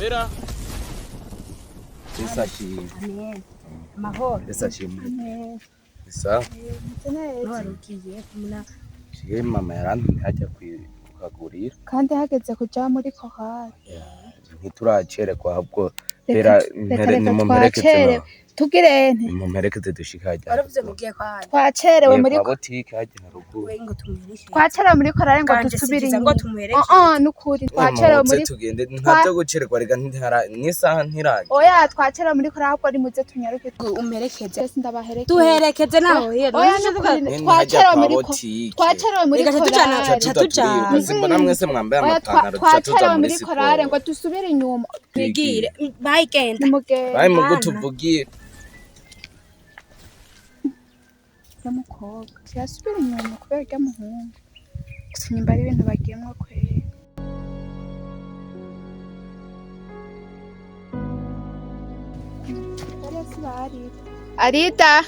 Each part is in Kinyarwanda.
Stella. Isashi. Amen. Mahoro. Isashi. Amen. Isa. Warukiye kumuna. Shiye mama yarantumye hajya kukagurira. Kandi hageze kuja muri Chorale. Ntituracerekwa ahubwo Stella mumperekeze. Tugirene. Mumperekeze dushikajya. Waravuze mugiye kwa twacerewe muri botike hajya haruguru. Ngo tumuherekeze. Twacerewe muri Chorale ngo dusubire inyuma. Nukuri twacerewe muri tugende ntabyo gucerekwa rega ntihara n'isaha ntiraje. Oya twacerewe muri Chorale ahubwo ari muze tunyaruke umperekeze. Sindabaherekeze. Duherekeze naho yero. Twacerewe muri botike. Twacerewe muri Chorale. Simbona mwese mwambaye amapantaro tuza muri Chorale ngo dusubire inyuma. Twigire. Bayigenda. Bayi mu gutuvugiye. Umukobwa yasubira inyuma kubera rya muhungu gusa nyimba ari ibintu bagiyemwo kwera Arida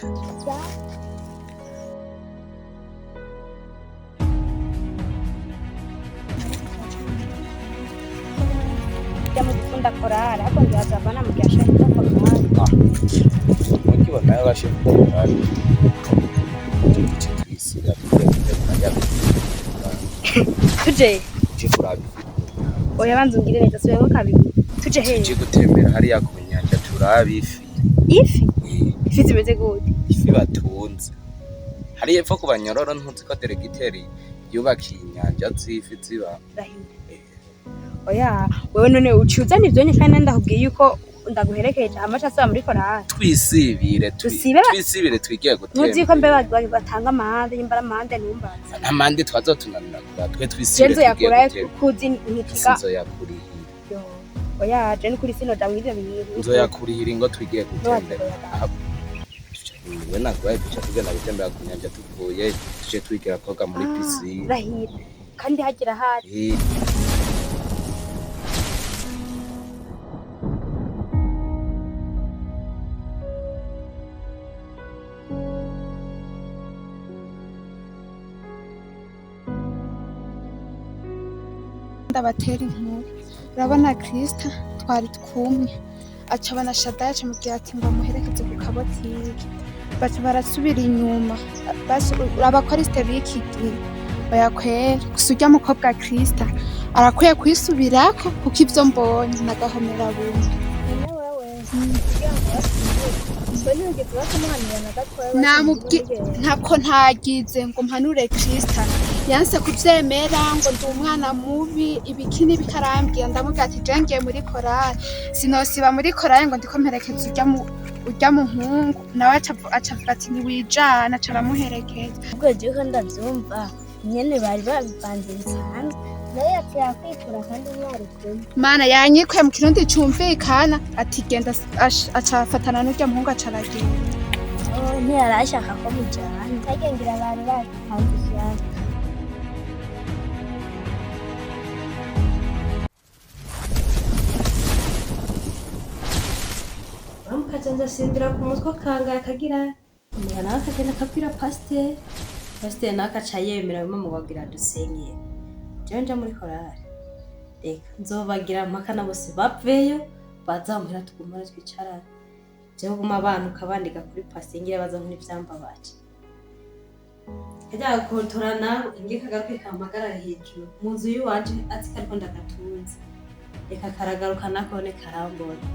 Ndamukunda Chorale hapo ndio azabana mkiasha Chorale mukibona yabashe Chorale tuje kurabi oya banzungire neza subiremo kabiri tuje he tuje gutembera hariya ku nyanja turabi ifi zimeze gute ifi batunze hari epfo ku banyororo ntuzi ko deregiteri yubakiye inyanja z'ifi ziba oya wewe none ucuza nivyo ni kandi ndakubwiye yuko ndaguherekeje amacha asaba muri Chorale twisibire twigiye gutembera ntuzi ko mbe batanga amande nyimbara amande numbaza amande twazotunanira kura twe twisibire tugiye gutembera kuzi ntitika nzo yakurihira oya je ni kuri sino damwivyo bintu nzo yakurihira ngo twigiye gutembera we nakwaye tuca tugenda gutembera ku nyanja tuvuye tuje twigira koga muri piscine rahira kandi hagira hari ndabatera inkuru urabona Krista twari twumye aca banashada yaca mubwira ati ngo muherekeze ku kabotike baca barasubira inyuma abakora historiki bayakwera gusa urya mukobwa Krista arakwiye kwisubirako kuko ivyo mbonye nagahomera buntu ntako ntagize ngo mpanure Krista yanse kuvyemera ngo ndi umwana mubi ibikini bikarambira ndamubwira ati je ngiye muri Chorale sinosiba muri Chorale ngo ndiko mperekeza urya muhungu nawe acavuga ati ntiwijana aca aramuherekeza ubwo je ko ndavyumva nyene bari babipanze cyane naye yapfuye kwikura kandi mwari kumwe mana yanyikuye mu kirundi cumvikana ati genda acafatana n'urya muhungu aca aragenda ntiyarashaka ko mujana agengira abantu bapanze cyane Amukajanja sindira ku mutwe kanga akagira umwana akagenda akabwira pasteur nakaca yemera bimwe mu bagira dusengeye jewe nja muri Chorale reka nzobagira mpaka na bose baveyo bazamuhira tugumara twicarana jewe guma abantu kabandika kuri pasteur ngira baza muri vyamba baje kajya kontorana ingeka gakwika hejuru mu nzu yiwanje ati kariko ndakatunze reka karagaruka nakone karambona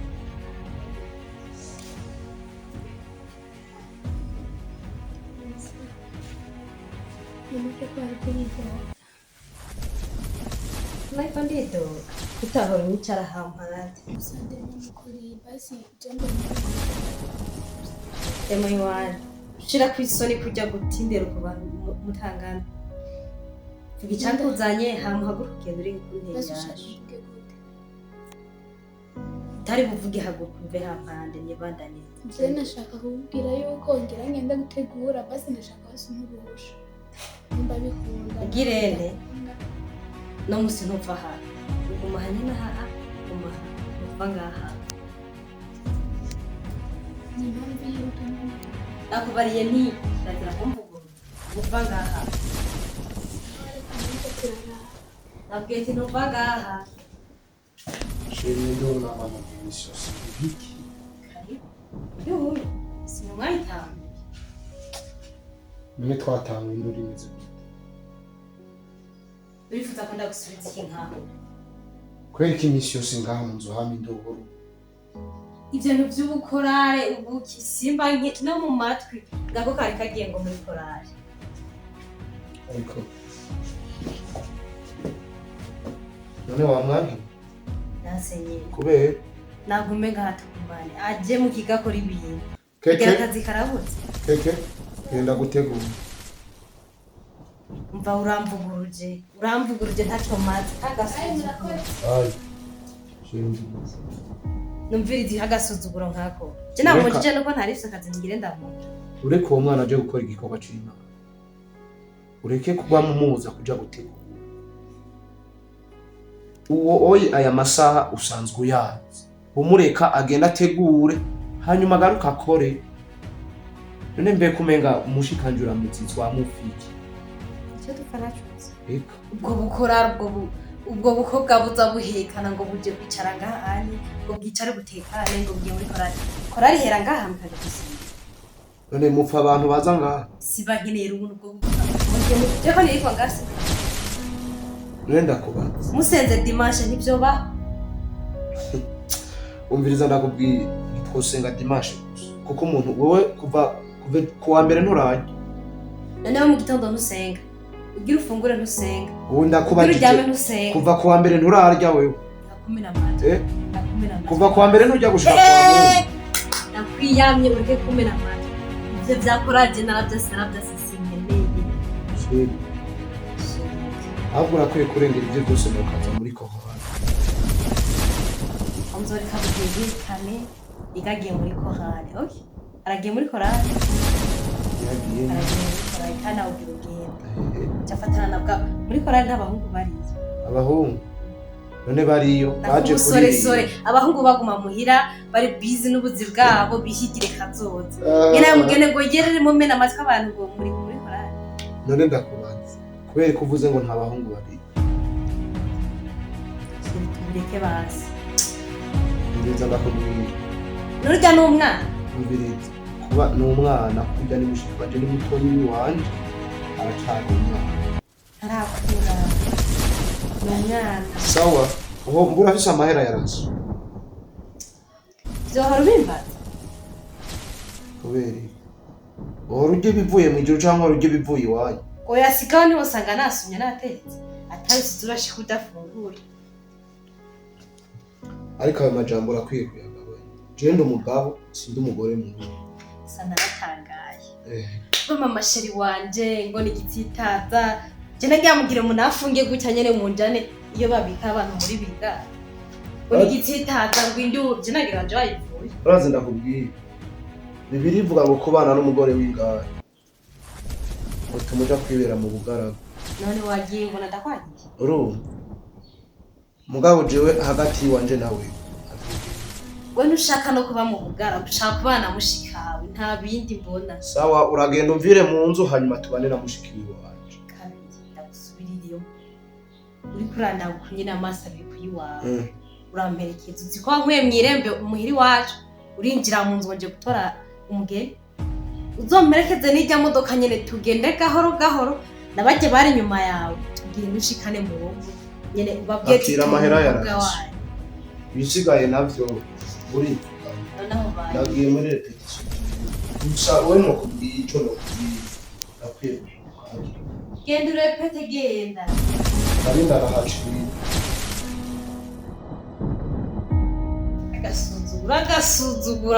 Like bandito, kutahora nicara hampande. Usande mukuri basi jambo Emwe shira kwisoni kujya gutindera ku bantu mutangana. Vuga icyakuzanye hamuhagurukiye uri kuntera. Tari buvuge hagurukumve hampande nyibandane. Je nashaka kubwira yuko ngira ngenda gutegura basi ndashaka basunuruhusha. Nimba bikunda. Girene. No musi ntupfa ha. Ugumahanye na ha umaha. Upfa ngaha. Nimba yuko nakubariye nti ndagira kumvugura. Upfa ngaha. Nabwiye ati ntupfa ngaha. Ndio na mama mwishosi. Hiki. Karibu. Ndio. Si mwaita. Mimi twatanga induri neze. Urifuza kwenda gusubiza iki nkaho? Kweri ki mwishosi ngaha mu nzu hami ndoboro. Ivyo bintu vy'ubukorare ubuki simba no mu matwi ngako kari kagiye ngo muri korare. Ariko. None wa mwanki? Nasenye. Kubera Nagume ngatukumbane. Aje mu kigakora ibintu. Keke. Akazi karabutse. Keke. Genda gutegura. Umva uramvuguruje ntaco mazi kagasuzuguro. Ai. Shindi. Numvirizi hagasuzuguro nkako. Je namujije nuko ntarifise akazi ngire ndamuka. Ureke uwo mwana aje gukora igikorwa c'Imana. Ureke kugwa mu muza kuja gutegura. Uwo oyi aya masaha usanzwe uyazi. Umureka agenda ategure hanyuma agaruka akore. None mbe kumenga umushikanjura muzizwa mufiki. Icyo dukaracuza. Eka. Ubwo bukorara ubwo bukobwa buza buhekana ngo buje kwicara ngahani ngo bwicare butekane ngo bwiye muri korari. Korari hera ngaha mukaje gusinda. None mupfa abantu baza ngaha. Siba nkeneye ubuntu bwo gukora. Jeko niriko ngasi. Nenda kubanza. Musenze dimanche nivyo ba. Umviriza ndakubwiye twosenga dimanche kuko umuntu wowe kuva kuwa mbere nturajya. None mu gitondo ntusenga. Ugira ufungure ntusenga. Ubu ndakubajije kuva kuwa mbere nturarya wewe. Nakumena mate. Nakumena mate. Kuva kuwa mbere ntujya gushaka kwa Mungu. Nakwiyamye ureke kumena mate. Ivyo vyakoraje naravyasisingeneye. Sheri. Ahubwo urakwiye kurengera ibyo byose mukaza muri Chorale. Amzori kabugiye kane igagiye muri Chorale. Okay? Aragiye muri Chorale. Yagiye. Aragiye muri Chorale kana ugira ugenda. Cyafatana nabwa muri Chorale n'abahungu bariye. Abahungu none bariyo baje kuri sore abahungu baguma muhira bari busy n'ubuzi bwabo bihigire kazoza. Ngena mugene ngo yerere mu mena amatwi abantu ngo muri Chorale. None ndakubanza. Kubera kuvuze ngo nta bahungu babiri. Bireke basi. Ndeza ndakubwira. Nurya n'umwana. Mbiriza. Kuba n'umwana kujya ni mushikaje ni mutonyi wanje. Aracana umwana. Arakura. N'umwana. Sawa. Uho mbura afise amahera yaraso. Zohora ubimbaza. Kubera. Urujye bivuye mu ijuru cyangwa urujye bivuye iwanyu. Oya sikaho niho usanga nasumye natetse atabisi turashika udafungura. Ariko ayo majambo urakwiye kuyagabanya. Je ndi umugabo sindi umugore mu rugo. Sana natangaye. Mama masheri wanje ngo ni gitsitaza. Je naryamugire munafunge gutya nyene mu njane iyo babika abantu muri biga. Ngo ni gitsitaza ngo indu je nagira nje bayivuye. Urazi ndakubwiye. Bibiri ivuga ngo kubana n'umugore w'ingara. Utumuja kwibera mu bugaragu. None wagiye ngo ndakwagiye. Urumva. Mugabo jewe hagati wanje nawe. We ntushaka no kuba mu bugaragu, ushaka kubana mushikawe nta bindi mbona. Sawa uragenda umvire mu nzu hanyuma tubanira mushikiwe wanje. Kandi ndagusubiririyo. Uri kurana kunyine amasabi kuyiwawe. Uramperekeza uzi ko nkwiye mwirembe umuhiri wacu. Urinjira mu nzu wanje gutora umugeni. Uzomperekeze n'ijya modoka nyene tugende gahoro gahoro nabajye bari nyuma yawe tugiye nushikane mu rugo nyene ubabwiye akira amahera yaraje bisigaye navyo uri nagiye muri repetition gusa we no kubwiye ico no kubwiye akwiye genda urepete genda ari ndarahaciye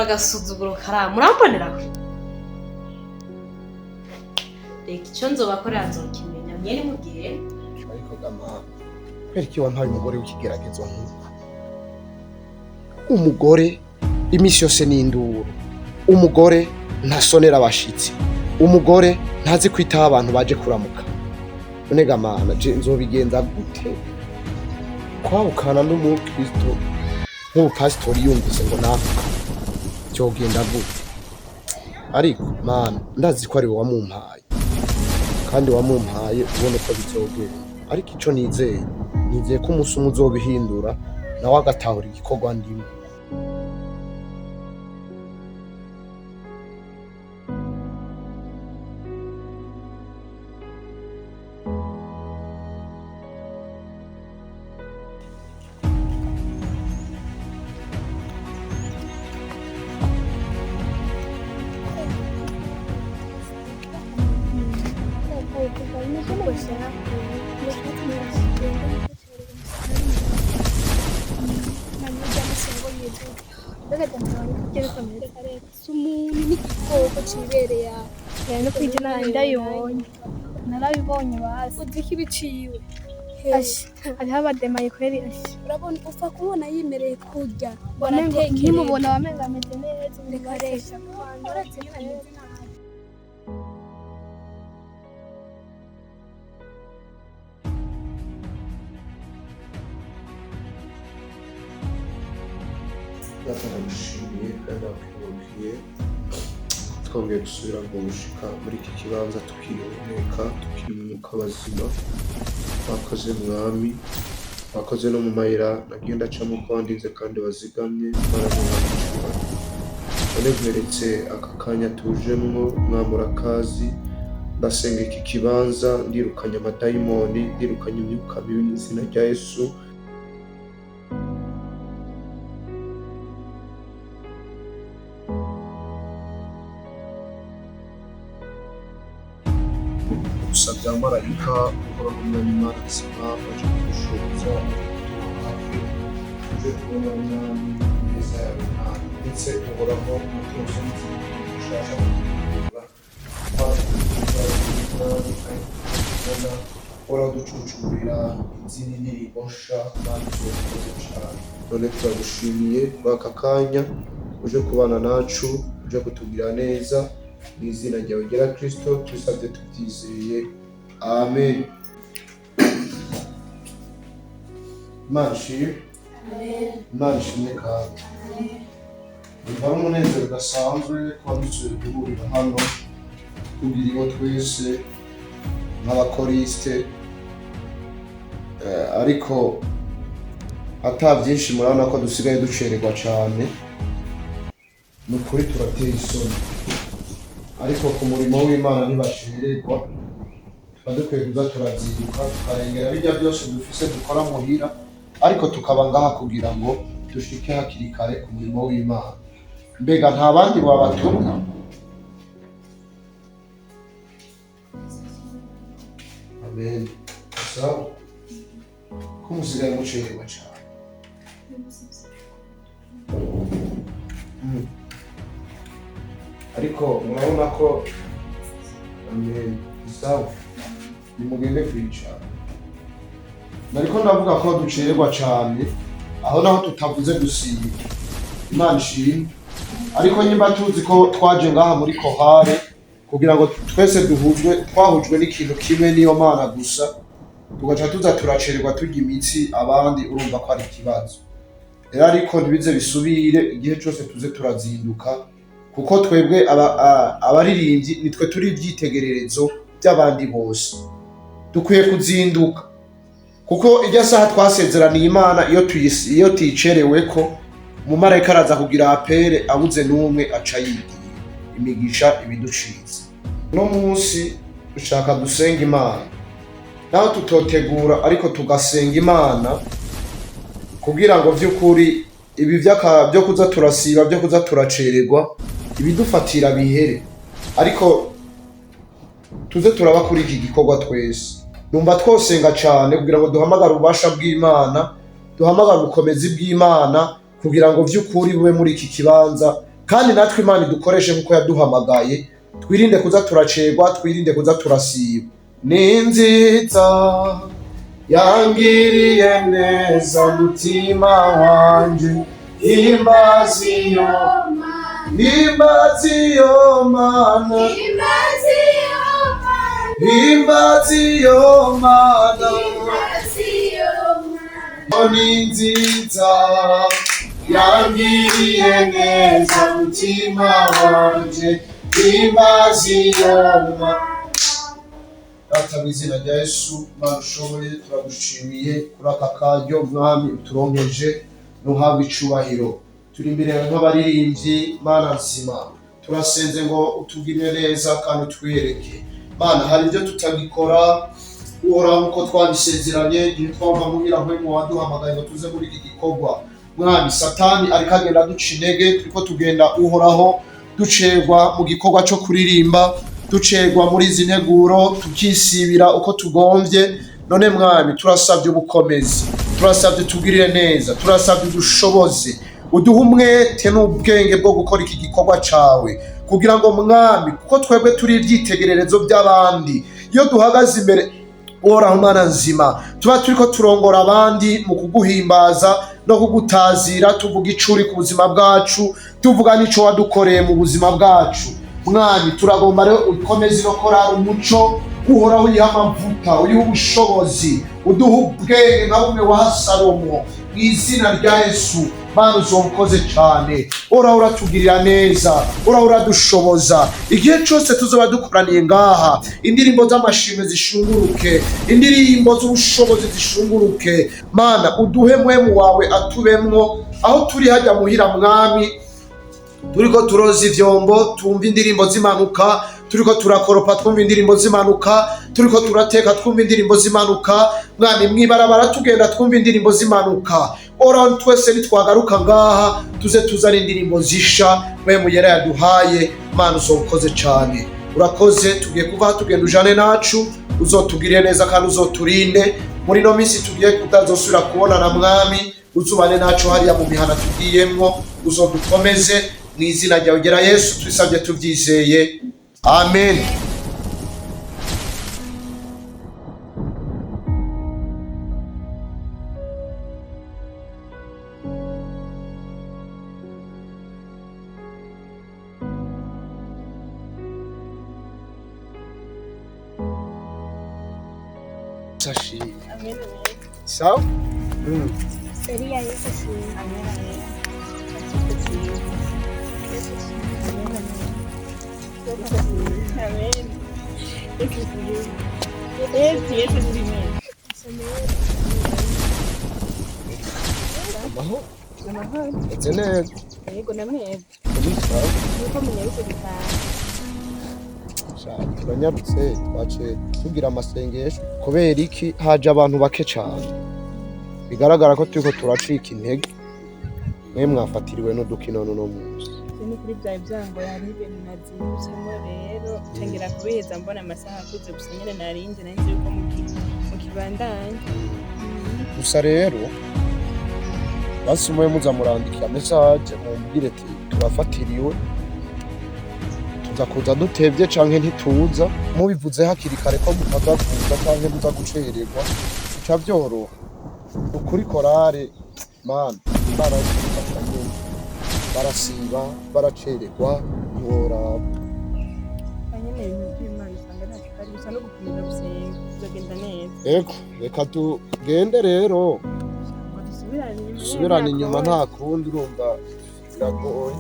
agasuzuguro karamu urambonera ko reka icyo nzobakorera nzokimenya mwene mugihe ariko gama kweri ki wampaye umugore w'ikigeragezo nk'uko umugore imisi yose ni induru umugore ntasonera abashitsi umugore ntazi kwitaho abantu baje kuramuka none gamana nzobigenza gute kwabukana n'umukristo nk'umupasitori yumvise ngo nafuka cyogenda gute ariko mana ndazi ko ari wowe wamumpaye kandi wamumpaye ubone ko bizogenda ariko ico nizeye ko umunsi umwe uzobihindura nawe agatahura igikorwa ndimo. narabibonye basi uziko ibiciwe hariho abademaye kweri urabona upfa kubona yimereye kurya nkimubona wamenga ameze neza ndekaresha Ndamushimiye kandi abakiye twongeye gusubira ngo gushika muri iki kibanza tukihumeka tukiri mu mwuka w'abazima. Bakoze mwami, bakoze no mu mayira nagenda acamo ko wandinze kandi bazigamye baramuhamishwa. None mweretse aka kanya tujemwo mwami urakazi. Ndasenga iki kibanza ndirukanye amadayimoni, ndirukanye imyuka mibi mu izina rya Yesu. Usabye amarayika ukora mu mwanya Imana nzima baje kudushoboza hafi tuje kubona mwami neza yawe mwami ndetse uhoraho umutuzo n'izindi ushaka kutugurira uraducucurira izindi ndirimbo nsha kandi tuzakoze cyane. None turagushimiye muri aka kanya uje kubana nacu, uje kutugirira neza. Mu izina ryawe ryera Kristo tubisabye tubyizeye, amen. Imana ishimwe, Imana ishimwe kandi ari umunezero udasanzwe kuba dusubiye guhurira hano tugiriwe twese nk'abakoriste, ariko ata byinshi murabona ko dusigaye ducererwa cyane. Ni ukuri turateye isoni, ariko ku murimo w'Imana ntibashererwa. Tuba dukwiye kuza turavyibuka tukarengera bijya byose dufise dukora muhira, ariko tukaba ngaha kugira ngo dushike hakiri kare ku murimo w'Imana. Mbega nta bandi wabatumwa? Amen. Sawa ko musigaye mucererwa cyane. Ariko murabona ko amen. Sawa nimugende kwicara. Nariko ndavuga ko ducererwa cyane, aho naho tutavuze gusiba. Imana ishimwe. Ariko nyimba tuzi ko twaje ngaha muri Chorale kugira ngo twese twahujwe n'ikintu kimwe niyo Mana gusa, tugaca tuza turacererwa turya imitsi abandi, urumva ko ari ikibazo. Rero ariko ntibize bisubire igihe cyose tuze turazinduka, kuko twebwe abaririmbyi nitwe turi ibyitegererezo by'abandi bose. Dukwiye kuzinduka kuko ijya saha twasezeraniye Imana iyo ticerewe ko umumarayika araza kugira apere abuze n'umwe aca yigiye imigisha ibiducize. No munsi dushaka dusenga Imana, naho tutotegura ariko tugasenga Imana kugira ngo vy'ukuri ibi byo kuza turasiba, byo kuza turacererwa, ibidufatira bihere, ariko tuze turaba kuri iki gikorwa twese. Numva twosenga cyane kugira ngo duhamagare ububasha bw'Imana, duhamagare ubukomezi bw'Imana kugira ngo vy'ukuri bube muri iki kibanza, kandi natwe Imana idukoreshe nkuko yaduhamagaye. Twirinde kuza turacererwa, twirinde kuza turasiba. Ni nziza yangiriye neza mutima wanje, imbaziyo Mana, imbaziyo Mana, ni nziza yangiriye neza mutima wanje, imbaziyo Mana. data mu izina rya Yesu Mana ushoboye turagushimiye kuri aka karyo mwami uturonkeje nuhabwe icubahiro turi imbere nk'abaririmbyi Mana nzima turasenze ngo utugirire neza kandi utwiyereke Mana hari ibyo tutagikora uhoraho uko twabisezeranye igihe twava muhira nk'uwo waduhamagaye ngo tuze muri iki gikorwa mwami satani ariko agenda duca intege turiko tugenda uhoraho ducerwa mu gikorwa cyo kuririmba ducerwa muri izi nteguro tukisibira uko tugomvye none mwami turasabye ubukomezi turasabye tugirire neza turasabye udushoboze uduha umwete n'ubwenge bwo gukora iki gikorwa cawe kugira ngo mwami kuko twebwe turi ivyitegererezo by'abandi iyo duhagaze imbere uhoraho Mana nzima tuba turiko turongora abandi mu kuguhimbaza no kugutazira tuvuga icuri ku buzima bwacu tuvuga n'ico wadukoreye mu buzima bwacu mwami turagomba rero ukomeze no korara umuco uhoraho uyiha amavuta uyiha ubushobozi uduha ubwenge nka bumwe wa Salomo mu izina rya Yesu Mana uzobukoze cane uhoraho uratugirira neza uhoraho uradushoboza igihe cose tuzoba dukoraniye ngaha indirimbo z'amashimwe zishunguruke indirimbo z'ubushobozi zishunguruke Mana uduhe mwemu wawe atubemwo aho turi hajya muhira mwami turiko turoza ivyombo tumva indirimbo zimanuka turiko turakoropa twumva indirimbo zimanuka turiko turateka twumva indirimbo zimanuka mwami mwibarabara tugenda twumva indirimbo zimanuka ora twese nitwagaruka ngaha tuze tuzana indirimbo zisha mwemu yera yaduhaye Mana uzobukoze cane urakoze tugiye kuva tugenda ujane nacu uzotugirire neza kandi uzoturinde muri no minsi tugiye kutazosubira kubonana mwami uzubane nacu hariya mu mihana tugiyemwo uzodukomeze mu izina ryawe gera Yesu twisabye tuvyizeye amen. Sashi Amen. sawa Seria Yesu ashimwe. Amen. Amen. amahoro etse neza Yego namwebwe. sawa Nuko munyarutse gutaha. turanyarutse twaciye tugira amasengesho kubera iki haje abantu bake cyane bigaragara ko turiko turacika intege mwe mwafatiriwe n'udukino no munsi ni kuri bya byango hari ibintu nazibutsemo rero cengira kubiheza mbona amasaha akuze gusa nyene narinje nanjye yuko mu kibandanye gusa rero basumuye muza murandikira message mumbwire ati turafatiriwe tuza kuza dutevye canke ntituza mubivuze hakiri kare ko mutaza kuza canke muza gucererwa bica vyoroha ukuri korale Mana Imana yadufasha nyene barasiba baracererwa ntiworaba nyene ibintu by'Imana usanga ntacyo kari gusa no gukomeza gusenga bizogenda neza ego reka tugende rero ngo dusubirane dusubirane inyuma nta kundi urumva biragoye